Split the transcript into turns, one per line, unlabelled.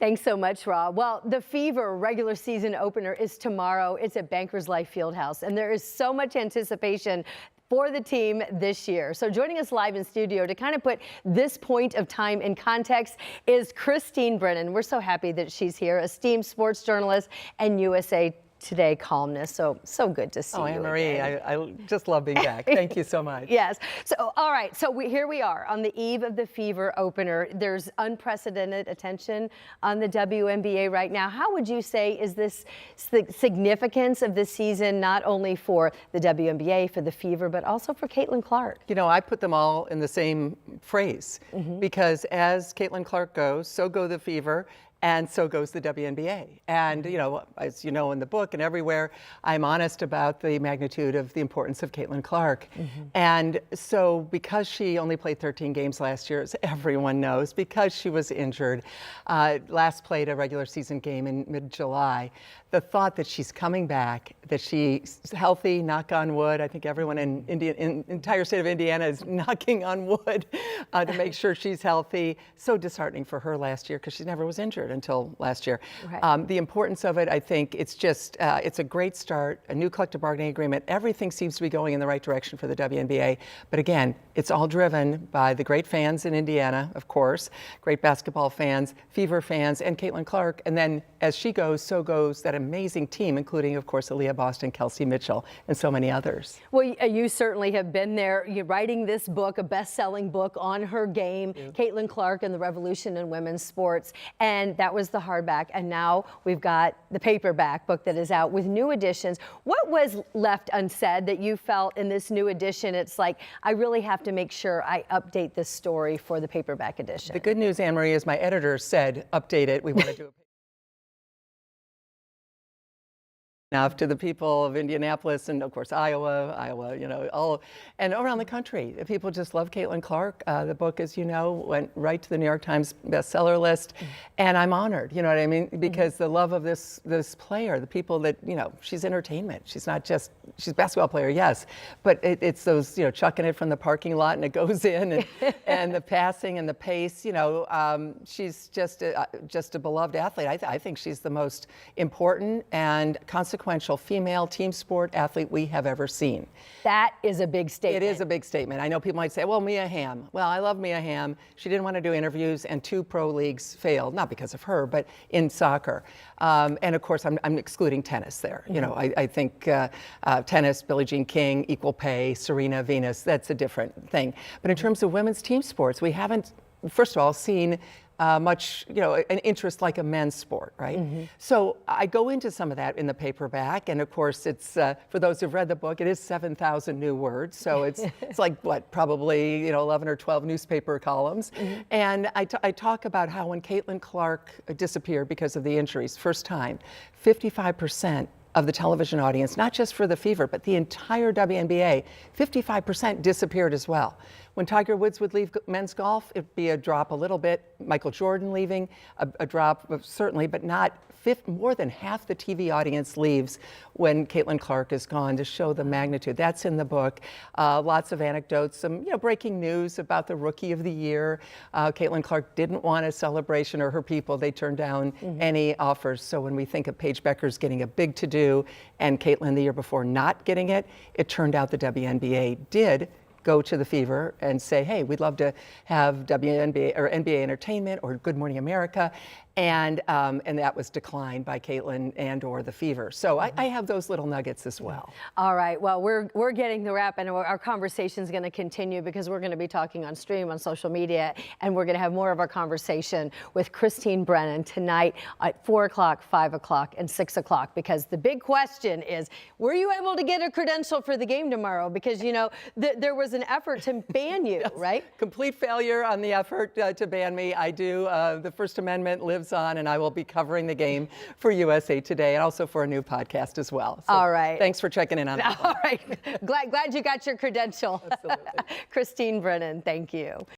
Thanks so much, Rob. Well, the Fever regular season opener is tomorrow. It's at Bankers Life Fieldhouse, and there is so much anticipation for the team this year. So joining us live in studio to kind of put this point of time in context is Christine Brennan. We're so happy that she's here, esteemed sports journalist and USA Today columnist. So good to see you.
Anne Marie, I just love being back. Thank you so much.
Yes. So, all right. So here we are on the eve of the Fever opener. There's unprecedented attention on the WNBA right now. How would you say is this the significance of this season, not only for the WNBA, for the Fever, but also for Caitlin Clark?
You know, I put them all in the same phrase because as Caitlin Clark goes, so go the Fever. And so goes the WNBA. And, you know, as you know in the book and everywhere, I'm honest about the magnitude of the importance of Caitlin Clark. And so because she only played 13 games last year, as everyone knows, because she was injured, last played a regular season game in mid-July, the thought that she's coming back, that she's healthy, knock on wood. I think everyone in entire state of Indiana is knocking on wood to make sure she's healthy. So disheartening for her last year because she never was injured until last year. Right. The importance of it, I think it's just, it's a great start, a new collective bargaining agreement. Everything seems to be going in the right direction for the WNBA. But again, it's all driven by the great fans in Indiana, of course, great basketball fans, Fever fans, and Caitlin Clark. And then as she goes, so goes that amazing team, including, of course, Aaliyah Boston, Kelsey Mitchell, and so many others.
Well, you certainly have been there. You're writing this book, a best-selling book on her game, Caitlin Clark and the Revolution in Women's Sports. And that was the hardback. And now we've got the paperback book that is out with new editions. What was left unsaid that you felt in this new edition? It's like, I really have to make sure I update this story for the paperback edition.
The good news, Anne Marie, is my editor said, update it. We want to do it. Now, to the people of Indianapolis and, of course, Iowa, you know, all, and around the country. People just love Caitlin Clark. The book, as you know, went right to the New York Times bestseller list. And I'm honored, you know what I mean? Because the love of this player, the people that, you know, she's entertainment. She's not just, she's a basketball player, yes. But it's those, you know, chucking it from the parking lot and it goes in and the passing and the pace, you know, she's just a beloved athlete. I think she's the most important and consequential female team sport athlete we have ever seen.
That is a big statement.
It is a big statement. I know people might say, well, Mia Hamm. Well, I love Mia Hamm. She didn't want to do interviews and 2 pro leagues failed, not because of her, but in soccer. And of course, I'm excluding tennis there. You know, I think tennis, Billie Jean King, equal pay, Serena, Venus, that's a different thing. But in terms of women's team sports, we haven't, first of all, seen much, you know, an interest like a men's sport, right? So I go into some of that in the paperback, and of course it's, for those who've read the book, it is 7,000 new words, so it's like, what, probably, you know, 11 or 12 newspaper columns. And I talk about how when Caitlin Clark disappeared because of the injuries, first time, 55% of the television audience, not just for the Fever, but the entire WNBA, 55% disappeared as well. When Tiger Woods would leave men's golf, it'd be a drop a little bit. Michael Jordan leaving, a drop certainly, but not more than half the TV audience leaves when Caitlin Clark is gone, to show the magnitude. That's in the book. Lots of anecdotes, some, you know, breaking news about the Rookie of the Year. Caitlin Clark didn't want a celebration, or her people, they turned down any offers. So when we think of Paige Beckers getting a big to-do and Caitlin the year before not getting it, it turned out the WNBA did go to the Fever and say, hey, we'd love to have WNBA or NBA Entertainment or Good Morning America. And that was declined by Caitlin and or the Fever. So I have those little nuggets as well.
All right. Well, we're getting the wrap, and our conversation is going to continue because we're going to be talking on stream, on social media, and we're going to have more of our conversation with Christine Brennan tonight at 4 o'clock, 5 o'clock, and 6 o'clock. Because the big question is, were you able to get a credential for the game tomorrow? Because, you know, there was an effort to ban you, right?
Complete failure on the effort to ban me. I do. The First Amendment lives on, and I will be covering the game for USA Today and also for a new podcast as well. So
all right.
Thanks for checking in on that.
All right. Glad you got your credential.
Absolutely.
Christine Brennan, thank you.